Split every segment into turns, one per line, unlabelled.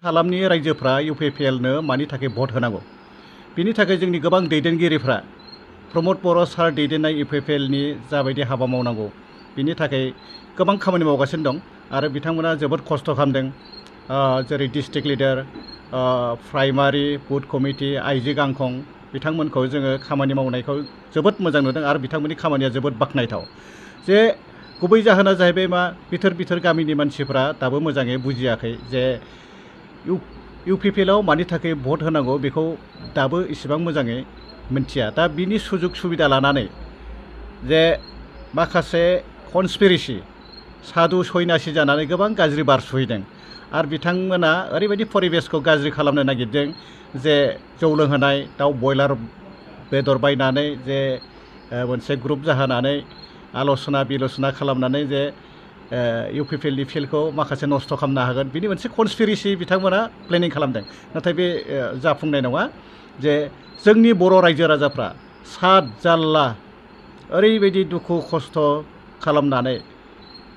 हालामनि रायजोफ्रा इउपिपिएलनो मानि थाखाय भट होनांगौ बिनि थाखाय जोंनि गोबां दैदेनगिरिफ्रा प्रमद बर' सार दैदेननाय इउपिपिएलनि जाबायदि हाबा मावनांगौ बिनि थाखाय गोबां खामानि मावगासिनो दं आरो बिथांमोना जोबोद खस्थ' खालामदों जेरै डिस्ट्रिक्ट लिडार प्राइमारि बुथ कमिटि आइजो गांखं बिथांमोनखौ जोङो खामानि मावनायखौ जोबोद मोजां नुदों आरो बिथांमोननि खामानिया जोबोद बाख्नायथाव जे गुबै जाहोना जाहैबाय मा बिथोर गामिनि मानसिफ्रा दाबो मोजाङै बुजियाखै जे इउपिपिएलआव मानि थाखाय भट होनांगौ बेखौ दाबो इसेबां मोजाङै मिन्थिया दा बिनि सुजुग सुबिदा लानानै जे माखासे कनस्पिरेसि साधु सयनासि जानानै गोबां गाज्रि बार सुहैदों आरो बिथांमोना ओरैबायदि परिबेसखौ गाज्रि खालामनो नागिरदों जे जौ लोंहोनाय दाउ बयलार बेदर बायनानै जे मोनसे ग्रुप जाहोनानै आल'सना बिल'सना खालामनानै जे इउपिपिएलनि फिल्डखौ माखासे नस्थ' खालामनो हागोन बिनि मोनसे कनस्पिरेसि बिथांमोना प्लेनिं खालामदों नाथाय बे जाफुंनाय नङा जे जोंनि बर' रायजो राजाफ्रा सात जाल्ला ओरैबायदि दुखु खस्थ' खालामनानै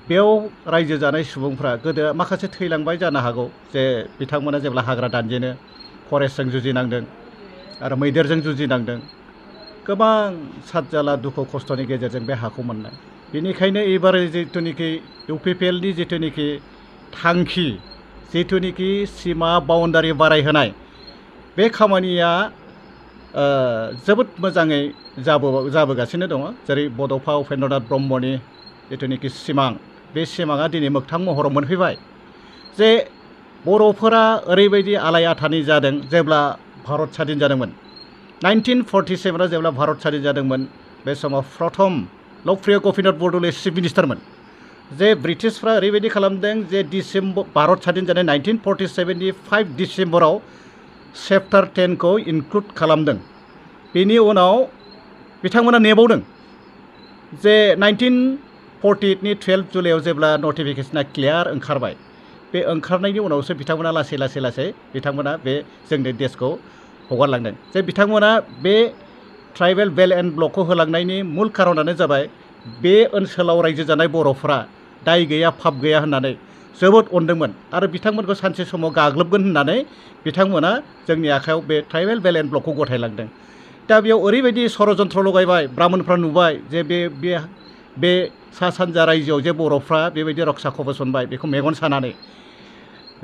बेयाव रायजो जानाय सुबुंफ्रा गोदो माखासे थैलांबाय जानो हागौ जे बिथांमोना जेब्ला हाग्रा दानजेनो फरेस्टजों जुजिनांदों आरो मैदेरजों जुजिनांदों गोबां सात जाल्ला दुखु खस्थ'नि गेजेरजों बे हाखौ मोननाय बेनिखायनो एबार जिथुनिखि इउपिपिएलनि जिथुनिखि थांखि जिथुनिखि सिमा बाउन्डारि बारायहोनाय बे खामानिया जोबोद मोजाङै जाबोगासिनो दङ जेरै बड'फा उपेन्द्रनाथ ब्रह्मनि जिथुनिखि सिमां बे सिमाङा दिनै मोगथां महराव मोनफैबाय जे बर'फोरा ओरैबायदि आलाय आथानि जादों जेब्ला भारत स्वाधीन जादोंमोन 1947आव जेब्ला भारत स्वाधीन जादोंमोन बे समाव प्रथम लकप्रिय गपिनाथ बरदलै चिफ मिनिस्टारमोन जे ब्रिटिशफ्रा ओरैबायदि खालामदों जे भारत स्वाधीन जानाय 1947नि 5 डिसेम्बराव चेप्टार 10 खौ इनक्लुड खालामदों बेनि उनाव बिथांमोना नेबावदों जे 1948नि 12 जुलाइआव जेब्ला नटिफिकेशना क्लियार ओंखारबाय बे ओंखारनायनि उनावसो बिथांमोना लासै बिथांमोना बे जोंनि देशखौ हगारलांदों जे बिथांमोना बे ट्राइबेल बेल्ट एन्ड ब्लकखौ होलांनायनि मुल खारनानो जाबाय बे ओनसोलाव रायजो जानाय बर'फोरा दाय गैया फाब गैया होननानै जोबोद अनदोंमोन आरो बिथांमोनखौ सानसे समाव गाग्लोबगोन होननानै बिथांमोना जोंनि आखायाव बे ट्राइबेल बेल्ट एन्ड ब्लकखौ गथायलांदों दा बेयाव ओरैबायदि षड़यन्त्र लगायबाय ब्राह्मणफ्रा नुबाय जे बे सा सानजा रायजोआव जे बर'फ्रा बेबायदि रक्षा कवच मोनबाय बेखौ मेगन सानानै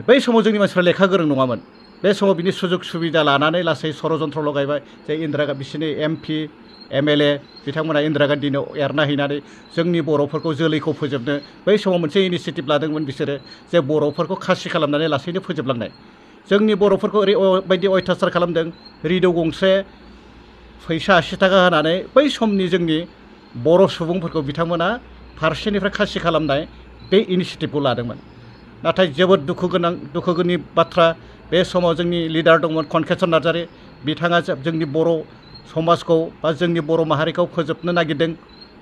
बै समाव जोंनि मानसिफ्रा लेखा गोरों नङामोन बे समाव बिनि सुजुग सुबिदा लानानै लासै षड़यन्त्र लगायबाय जे बिसोरनि एमपि एमएलए बिथांमोना इन्दिरा गान्धीनो एरना हैनानै जोंनि बर'फोरखौ जोलैखौ फोजोबनो बै समाव मोनसे इनिसियेटिभ लादोंमोन बिसोरो जे बर'फोरखौ खासि खालामनानै लासैनो फोजोबलांनाय जोंनि बर'फोरखौ ओरैबायदि अयथासार खालामदों रिदौ गंसे फैसा 80 थाखा होनानै बै समनि जोंनि बर' सुबुंफोरखौ बिथांमोना फारसेनिफ्राय खासि खालामनाय बे इनिसियेटिभखौ लादोंमोन नाथाय जोबोद दुखुगोनां बाथ्रा बे समाव जोंनि लिडार दंमोन खनकेसर नार्जारी बिथाङा जोंनि बर' समाजखौ बा जोंनि बर' माहारिखौ फोजोबनो नागिरदों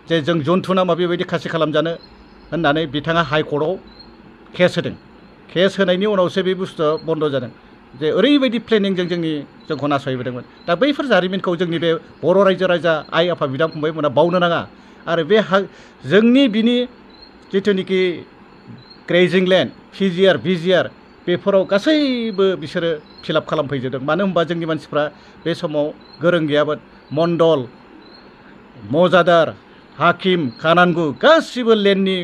जे जों जन्थुना बेबायदि खासि खालामजानो होननानै बिथाङा हाइकर्टआव केस होदों केस होनायनि उनावसो बे बुस्थुआ बन्द जादों जे ओरैबायदि प्लेनिंजों जोंखौ नासयबोदोंमोन दा बैफोर जारिमिनखौ जोंनि बे बर' रायजो राजा आइ आफा बिदा फंबायमोना बावनो नाङा आरो बे जोंनि बिनि जिथुनिखि ग्रेजिं लेन्ड भिजिआर बेफोराव गासैबो बिसोरो फिलाप खालामफैजोबदों मानो होनबा जोंनि मानसिफ्रा बे समाव गोरों गैयामोन मण्डल मजादार हाकिम कानानगु गासिबो लेन्डनि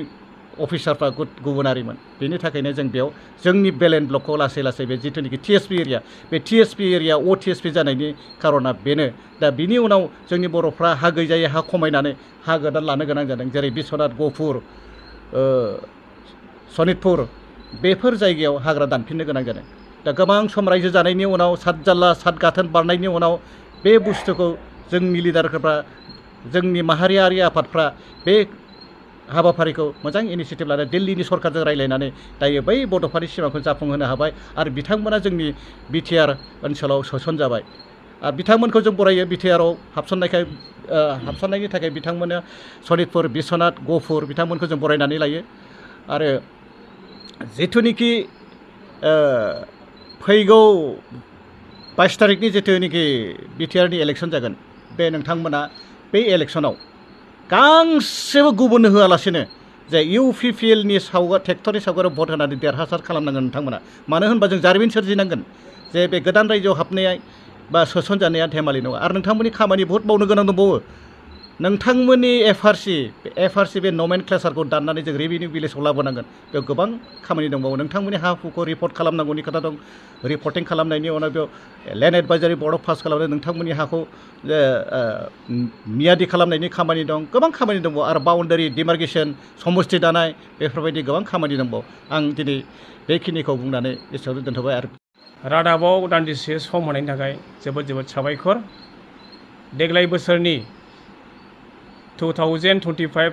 अफिसारफ्रा गुबुनारिमोन बेनि थाखायनो जों बेयाव जोंनि बेल्ट एन्ड ब्लकखौ लासै बे जिथुनिखि टिएसपि एरिया बे टिएसपि एरिया अटिएसपि जानायनि खारना बेनो दा बिनि उनाव जोंनि बर'फ्रा हा गैजायै हा खमायनानै हा गोदान लानो गोनां जादों जेरै बिश्वनाथ गहपुर सनितपुर बेफोर जायगायाव हाग्रा दानफिननो गोनां जादों दा गोबां सम रायजो जानायनि उनाव सात जाल्ला सात गाथोन बारनायनि उनाव बे बुस्थुखौ जोंनि लिडारफ्रा जोंनि माहारियारि आफादफ्रा बे हाबाफारिखौ मोजां इनिसियेटिभ लानानै दिल्लीनि सरकारजों रायज्लायनानै दायो बै बड'फानि सिमाखौ जाफुंहोनो हाबाय आरो बिथांमोना जोंनि बिटिआर ओनसोलाव सोसनजाबाय आरो बिथांमोनखौ जों बरायो बिटिआरआव हाबसननायनि थाखाय बिथांमोना सनितपुर बिश्वनाथ गहपुर बिथांमोनखौ जों बरायनानै लायो आरो जिथुनिखि फैगौ 22 तारिखनि जिथुनिखि बिटिआरनि इलेक्सन जागोन बे नोंथांमोना बे इलेक्सनाव गांसेबो गुबुननो होआलासिनो जे UPPLनि ट्रेक्टरनि सावगारियाव भट होनानै देरहासार खालामनांगोन नोंथांमोना मानो होनबा जों जारिमिन सोरजिनांगोन जे बे गोदान रायजोआव हाबनाया बा सोसनजानाया धेमालि नङा आरो नोंथांमोननि खामानि बहुद मावनो गोनां दंबावो नोंथांमोननि FRC बे नमेनक्लेचारखौ दाननानै जों रेभिनिउ भिलेजाव लाबोनांगोन बेयाव गोबां खामानि दंबावो नोंथांमोननि हा हुखौ रिपर्ट खालामनांगौनि खोथा दं रिपर्टिं खालामनायनि उनाव बेयाव लेन्ड एडभाइजारि बर्डआव पास खालामनानै नोंथांमोननि हाखौ मियादि खालामनायनि खामानि दं गोबां खामानि दंबावो आरो बाउन्डारि डिमार्केसन समस्ति दानाय बेफोरबायदि गोबां खामानि दंबावो आं दिनै बेखिनिखौ बुंनानै एसेयावनो दोनथ'बाय आरो
रादाबाव दान्दिसे सम होनायनि थाखाय जोबोद साबायखर देग्लाय बोसोरनि 2025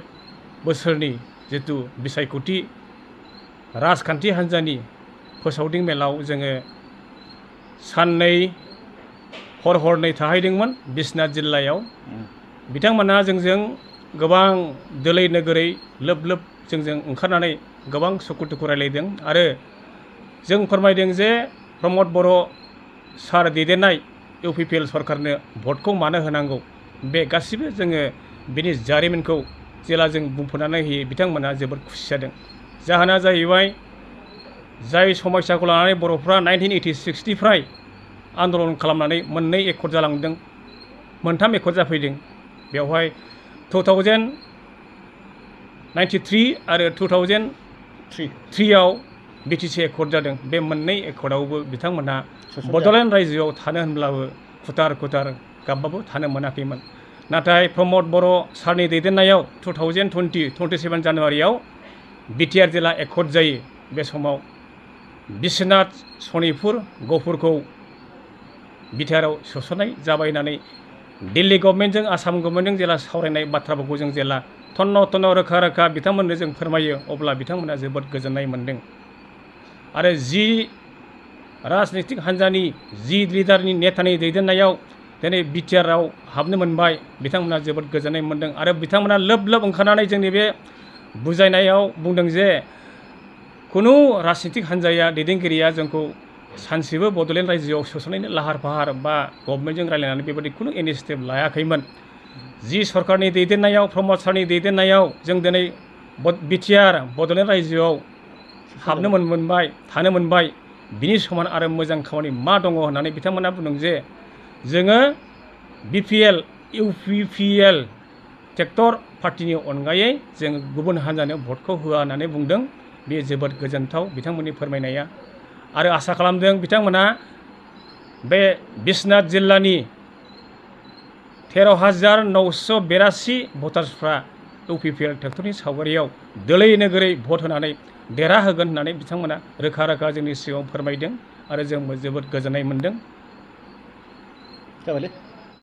बोसोरनि जितु बिसायख'थि राजखान्थि हान्जानि फोसावदिं मेलाव जोङो साननै हरनै थाहैदोंमोन बिश्वनाथ जिल्लायाव बिथांमोनहा जोंजों गोबां दोलै नोगोरै लोब जोंजों ओंखारनानै गोबां सुखु दुखु रायलायदों आरो जों फोरमायदों जे प्रमद बर' सार दैदेननाय UPPL सरकारनो भटखौ मानो होनांगौ बे गासिबो जोङो बिनि जारिमिनखौ जेला जों बुंफोरनानै होयो बिथांमोनहा जोबोद खुसि जादों जाहोना जाहैबाय जाय समस्याखौ लानानै बर'फ्रा 1986 निफ्राय आन्दलन खालामनानै मोननै एकर्ड जालांदों मोनथाम एकर्ड जाफैदों बेवहाय 2093 आरो 2003 आव BTC एकर्ड जादों बे मोननै एकर्डआवबो बिथांमोनहा बड'लेण्ड रायजोआव थानो होनब्लाबो खुथार गाबबाबो थानो मोनाखैमोन नाथाय प्रमद बर' सारनि दैदेननायाव 27 जानुवारियाव BTR जिल्ला एकर्ड जायो बे समाव बिश्वनाथ सनितपुर गहपुरखौ बिटिआरआव सोसननाय जाबाय होननानै दिल्ली गभर्नमेन्टजों आसाम गभर्नमेन्टजों जेला सावरायनाय बाथ्राफोरखौ जों जेला थन्न रोखा बिथांमोननो जों फोरमायो अब्ला बिथांमोना जोबोद गोजोननाय मोनदों आरो जि राजनितिक हान्जानि जि लिडारनि नेतानि दैदेननायाव दिनै बिटिआरआव हाबनो मोनबाय बिथांमोना जोबोद गोजोननाय मोनदों आरो बिथांमोना लोब ओंखारनानै जोंनि बे बुजायनायाव बुंदों जे खुनु राजनितिक हान्जाया दैदेनगिरिया जोंखौ सानसेबो बड'लेण्ड रायजोआव सोसननायनि लाहार फाहार बा गभर्नमेन्टजों रायलायनानै बेबायदि खुनु इनिशिएटिभ लायाखैमोन जि सरकारनि दैदेननायाव प्रमद सारनि दैदेननायाव जों दिनै बिटिआर बड'लेण्ड रायजोआव हाबनो मोनबाय थानो मोनबाय बिनि समान आरो मोजां खामानि मा दङ होननानै बिथांमोना बुंदों जे जोङो UPPL ट्रेक्टर पार्टिनि अनगायै जों गुबुन हान्जानो भटखौ होआ होननानै बुंदों बे जोबोद गोजोनथाव बिथांमोननि फोरमायनाया आरो आसा खालामदों बिथांमोना बे बिश्वनाथ जिल्लानि 13,982 भटार्सफ्रा UPPL ट्रेक्टरनि सावगारियाव दोलै नोगोरै भट होनानै देरहाहोगोन होननानै बिथांमोना रोखा जोंनि सिगाङाव फोरमायदों आरो जों जोबोद गोजोननाय मोनदों।